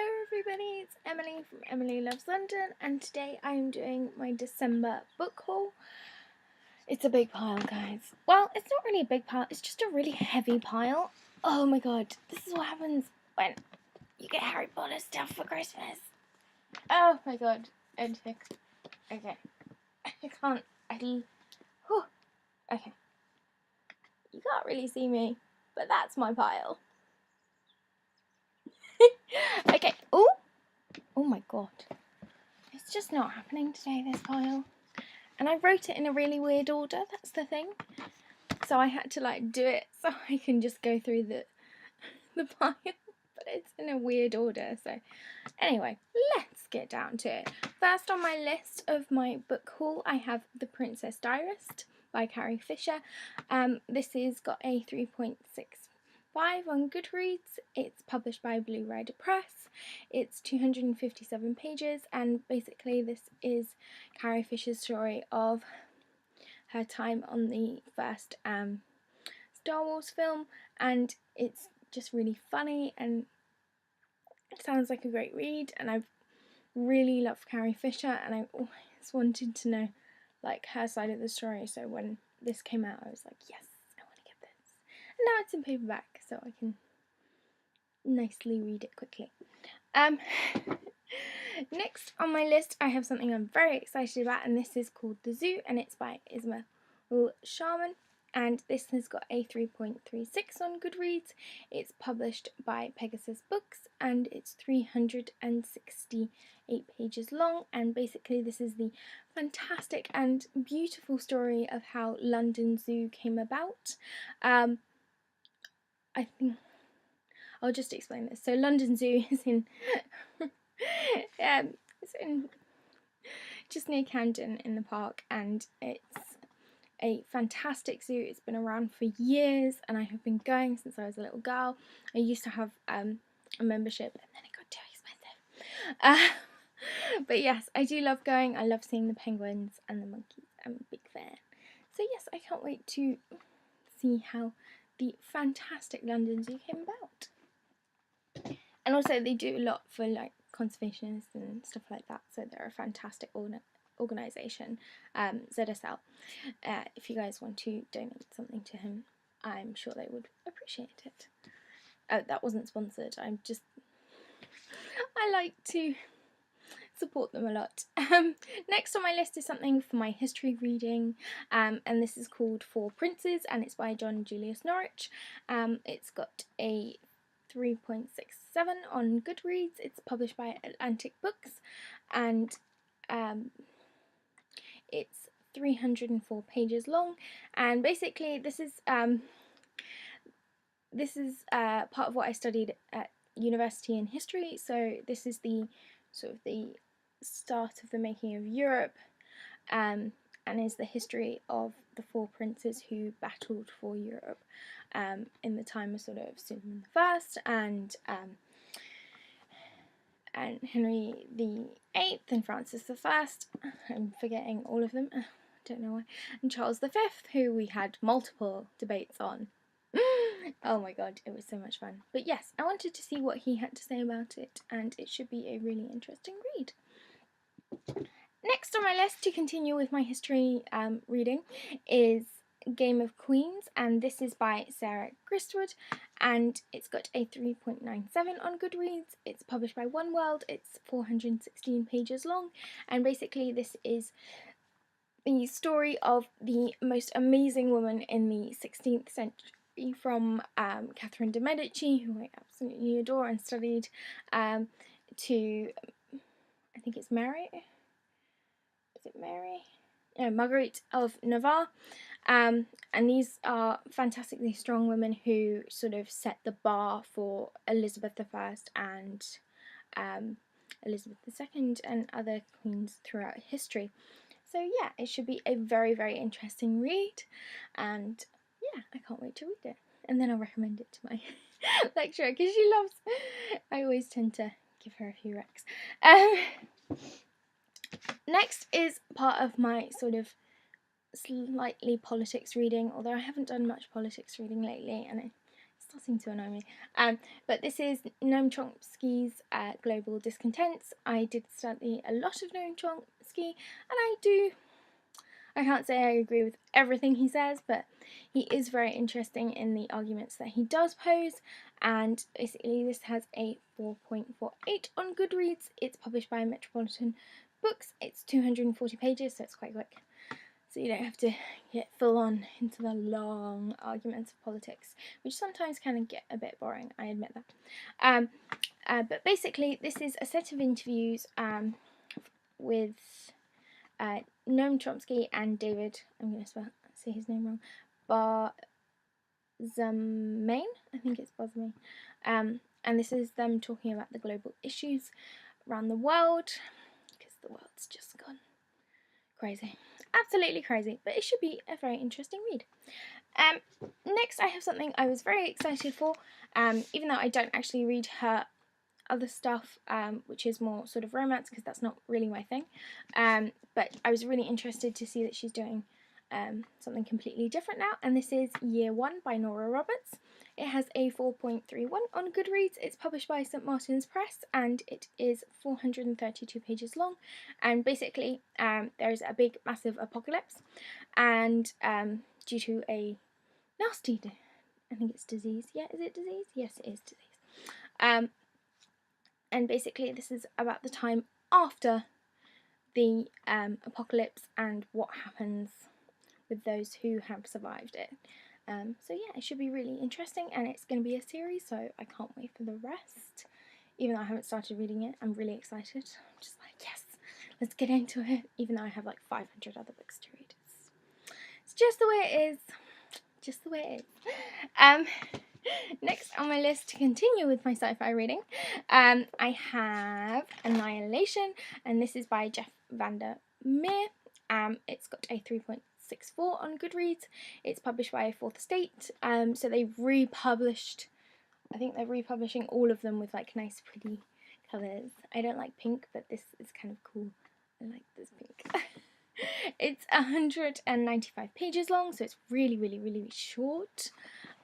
Hello everybody, it's Emily from Emily Loves London, and today I'm doing my December book haul. It's a big pile, guys. Well, it's not really a big pile, it's just a really heavy pile. Oh my god, this is what happens when you get Harry Potter stuff for Christmas. Oh my god, okay. I can't, okay. You can't really see me, but that's my pile. Okay, oh my god. It's just not happening today, this pile. And I wrote it in a really weird order, that's the thing. So I had to do it so I can just go through the pile. But it's in a weird order, so anyway, let's get down to it. First on my list of my book haul, I have The Princess Diarist by Carrie Fisher. This has got a 3.65 on Goodreads. It's published by Blue Rider Press. It's 257 pages, and basically this is Carrie Fisher's story of her time on the first Star Wars film, and it's just really funny and it sounds like a great read, and I really love Carrie Fisher and I always wanted to know her side of the story, so when this came out I was like, yes, I want to get this. And now it's in paperback, so I can nicely read it quickly. Next on my list I have something I'm very excited about, and this is called The Zoo, and it's by Isobel Charman, and this has got a 3.36 on Goodreads. It's published by Pegasus Books, and it's 368 pages long, and basically this is the fantastic and beautiful story of how London Zoo came about. I think I'll just explain this. So London Zoo is in it's in just near Camden in the park, and it's a fantastic zoo. It's been around for years and I have been going since I was a little girl. I used to have a membership and then it got too expensive. But yes, I do love going. I love seeing the penguins and the monkeys. I'm a big fan. So yes, I can't wait to see how the fantastic London Zoo came about. And also they do a lot for conservationists and stuff like that, so they're a fantastic organisation. ZSL, if you guys want to donate something to him, I'm sure they would appreciate it. That wasn't sponsored, I like to support them a lot. Next on my list is something for my history reading, and this is called Four Princes, and it's by John Julius Norwich. It's got a 3.67 on Goodreads. It's published by Atlantic Books, and it's 304 pages long, and basically this is part of what I studied at university in history. So this is the the start of the making of Europe, and is the history of the four princes who battled for Europe in the time of Suleiman I and Henry VIII and Francis I. I'm forgetting all of them, I don't know why. And Charles V, who we had multiple debates on. Oh my god, it was so much fun. But yes, I wanted to see what he had to say about it, and it should be a really interesting read. Next on my list, to continue with my history reading, is Game of Queens, and this is by Sarah Gristwood, and it's got a 3.97 on Goodreads. It's published by One World. It's 416 pages long, and basically this is the story of the most amazing woman in the 16th century, from Catherine de Medici, who I absolutely adore and studied, to, I think it's Mary? Is it Mary? No, Marguerite of Navarre. And these are fantastically strong women who set the bar for Elizabeth I and Elizabeth II and other queens throughout history. So yeah, it should be a very, very interesting read, and yeah, I can't wait to read it. And then I'll recommend it to my lecturer, because she loves, I always tend to give her a few recs. Next is part of my slightly politics reading, although I haven't done much politics reading lately, and I starting to annoy me. But this is Noam Chomsky's Global Discontents. I did study a lot of Noam Chomsky, and I can't say I agree with everything he says, but he is very interesting in the arguments that he does pose. And basically this has a 4.48 on Goodreads. It's published by Metropolitan Books. It's 240 pages, so it's quite quick. So you don't have to get full on into the long arguments of politics, which sometimes can get a bit boring, I admit that. But basically this is a set of interviews with Noam Chomsky and David, I'm going to say his name wrong, Barzamain, I think it's Barzamain. And this is them talking about the global issues around the world, because the world's just gone crazy. Absolutely crazy, but it should be a very interesting read. Next I have something I was very excited for, even though I don't actually read her other stuff, which is more sort of romance, because that's not really my thing, but I was really interested to see that she's doing something completely different now, and this is YearOne by Nora Roberts. It has a 4.31 on Goodreads. It's published by St Martin's Press, and it is 432 pages long, and basically there's a big massive apocalypse, and due to a nasty I think it's disease. Yeah, is it disease? Yes, it is disease. And basically this is about the time after the apocalypse and what happens with those who have survived it. So yeah, it should be really interesting, and it's going to be a series, so I can't wait for the rest. Even though I haven't started reading it, I'm really excited. I'm just like, yes, let's get into it, even though I have like 500 other books to read. It's just the way it is. Just the way it is. Next on my list, to continue with my sci-fi reading, I have Annihilation, and this is by Jeff Vandermeer. It's got a 3.64 on Goodreads. It's published by Fourth Estate, so they've republished, I think they're republishing all of them with like nice pretty colours. I don't like pink, but this is kind of cool. I like this pink. It's 195 pages long, so it's really, really, really short.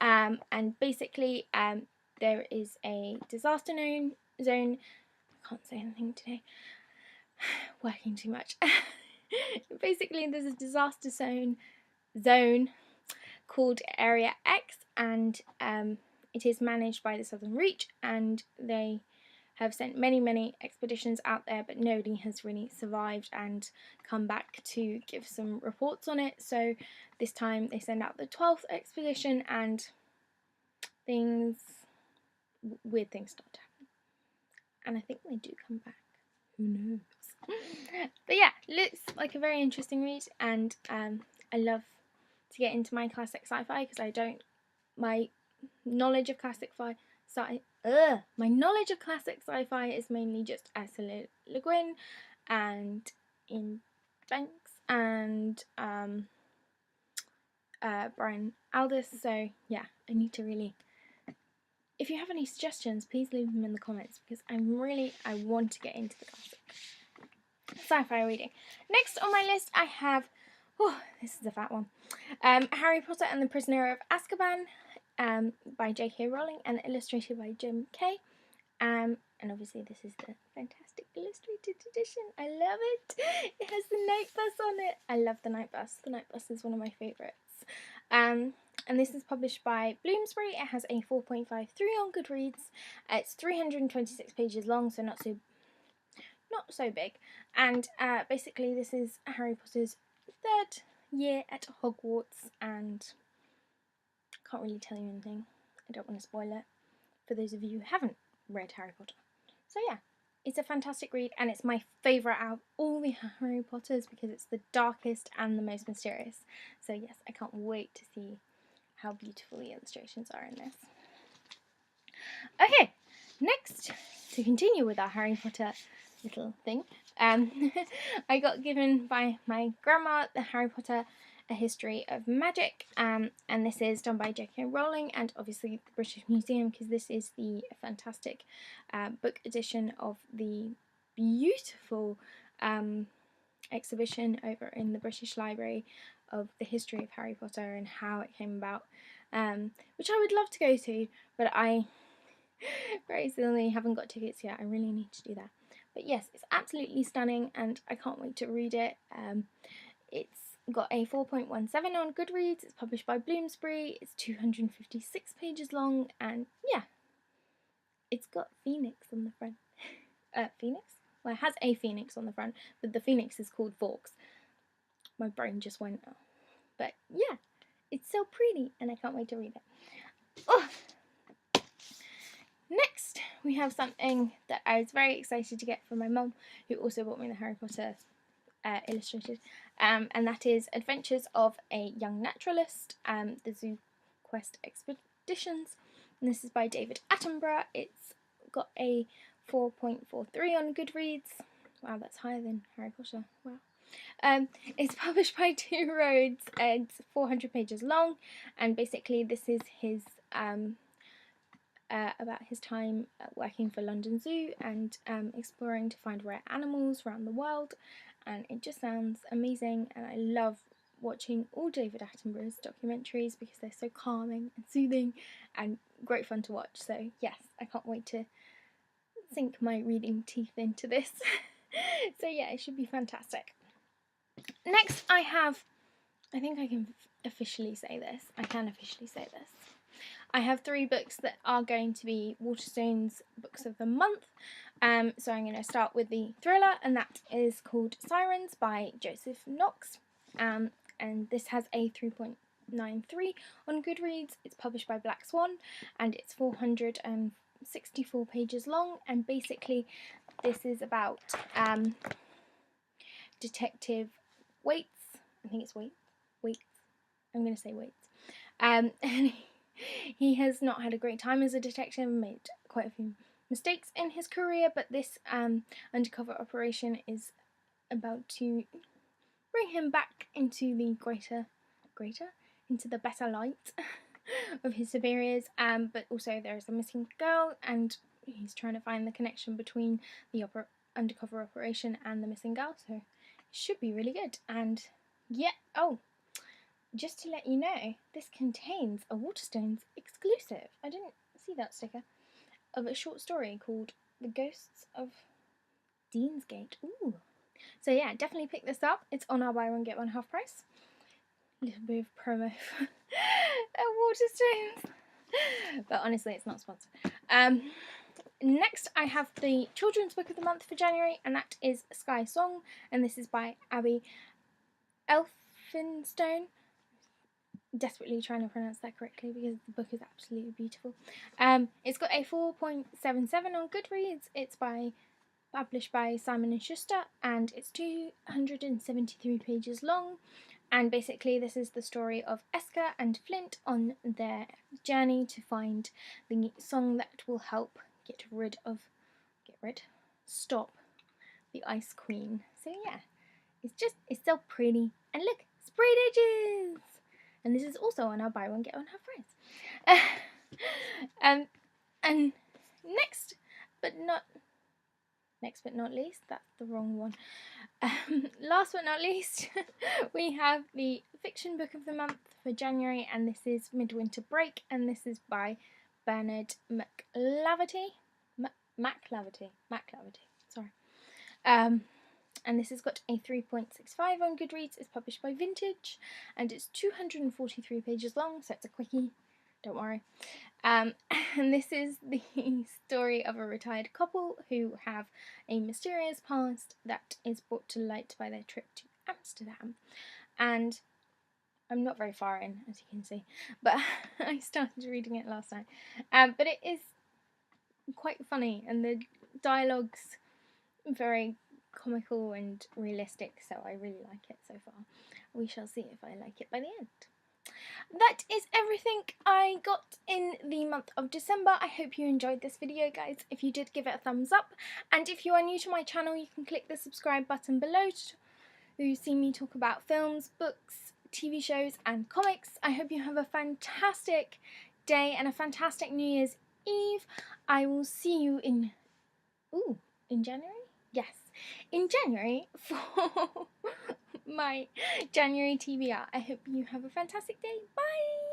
And basically, there is a disaster zone. I can't say anything today. Working too much. Basically, there's a disaster zone called Area X, and it is managed by the Southern Reach, and they have sent many expeditions out there, but nobody has really survived and come back to give some reports on it. So this time they send out the 12th expedition, and weird things start to happen. And I think they do come back. Who knows? But yeah, looks like a very interesting read, and I love to get into my classic sci-fi, because my knowledge of classic sci-fi is mainly just Ursula Le Guin and Ian Banks and Brian Aldiss. So yeah, I need to really. If you have any suggestions, please leave them in the comments, because I want to get into the classic sci-fi reading. Next on my list I have, this is a fat one, Harry Potter and the Prisoner of Azkaban, by J.K. Rowling and illustrated by Jim Kay. And obviously this is the fantastic illustrated edition. I love it. It has the night bus on it. I love the night bus. The night bus is one of my favourites. And this is published by Bloomsbury. It has a 4.53 on Goodreads. It's 326 pages long, so not so big. And basically this is Harry Potter's 3rd year at Hogwarts, and I can't really tell you anything. I don't want to spoil it for those of you who haven't read Harry Potter. So yeah, it's a fantastic read, and it's my favourite out of all the Harry Potters, because it's the darkest and the most mysterious. So yes, I can't wait to see how beautiful the illustrations are in this. Okay, next, to continue with our Harry Potter little thing, I got given by my grandma the Harry Potter A History of Magic, and this is done by J.K. Rowling and obviously the British Museum, because this is the fantastic book edition of the beautiful exhibition over in the British Library of the history of Harry Potter and how it came about, which I would love to go to, but I very silly haven't got tickets yet. I really need to do that. But yes, it's absolutely stunning and I can't wait to read it. It's got a 4.17 on Goodreads. It's published by Bloomsbury. It's 256 pages long, and yeah, it's got Phoenix on the front. Phoenix? Well, it has a Phoenix on the front, but the Phoenix is called Fawkes. My brain just went out. But yeah, it's so pretty, and I can't wait to read it. Oh. Next, we have something that I was very excited to get from my mum, who also bought me the Harry Potter illustrated, and that is Adventures of a Young Naturalist, the Zoo Quest Expeditions, and this is by David Attenborough. It's got a 4.43 on Goodreads. Wow, that's higher than Harry Potter. Wow. It's published by Two Roads. It's 400 pages long, and basically this is his about his time working for London Zoo and exploring to find rare animals around the world, and it just sounds amazing, and I love watching all David Attenborough's documentaries because they're so calming and soothing and great fun to watch. So yes, I can't wait to sink my reading teeth into this. So yeah, it should be fantastic. Next I think I can officially say this. I have 3 books that are going to be Waterstones books of the month. So I'm going to start with the thriller, and that is called Sirens by Joseph Knox. And this has a 3.93 on Goodreads. It's published by Black Swan, and it's 464 pages long. And basically, this is about Detective Waits. I think it's Waits. I'm going to say Waits. And he has not had a great time as a detective and made quite a few mistakes in his career, but this undercover operation is about to bring him back into the into the better light of his superiors, but also there is a missing girl and he's trying to find the connection between the undercover operation and the missing girl, so it should be really good. And yeah, just to let you know, this contains a Waterstones exclusive, I didn't see that sticker, of a short story called The Ghosts of Deansgate. Ooh. So yeah, definitely pick this up. It's on our buy one get one half price. A little bit of promo for Waterstones. But honestly, it's not sponsored. Next, I have the children's book of the month for January, and that is Sky Song, and this is by Abi Elphinstone. Desperately trying to pronounce that correctly because the book is absolutely beautiful. It's got a 4.77 on Goodreads. It's published by Simon & Schuster, and it's 273 pages long. And basically this is the story of Esker and Flint on their journey to find the song that will help stop the Ice Queen. So yeah, it's so pretty. And look, sprayed edges! And this is also on our buy one get one half price. And next but not least, that's the wrong one. Last but not least, we have the fiction book of the month for January, and this is Midwinter Break, and this is by Bernard MacLaverty. MacLaverty. Sorry. And this has got a 3.65 on Goodreads. It's published by Vintage, and it's 243 pages long, so it's a quickie, don't worry. And this is the story of a retired couple who have a mysterious past that is brought to light by their trip to Amsterdam. And I'm not very far in, as you can see, but I started reading it last night. But it is quite funny, and the dialogue's very comical and realistic, so I really like it so far. We shall see if I like it by the end. That is everything I got in the month of December. I hope you enjoyed this video, guys. If you did, give it a thumbs up, and if you are new to my channel, you can click the subscribe button below to see me talk about films, books, TV shows and comics. I hope you have a fantastic day and a fantastic New Year's Eve. I will see you in January? Yes, in January for my January TBR. I hope you have a fantastic day. Bye!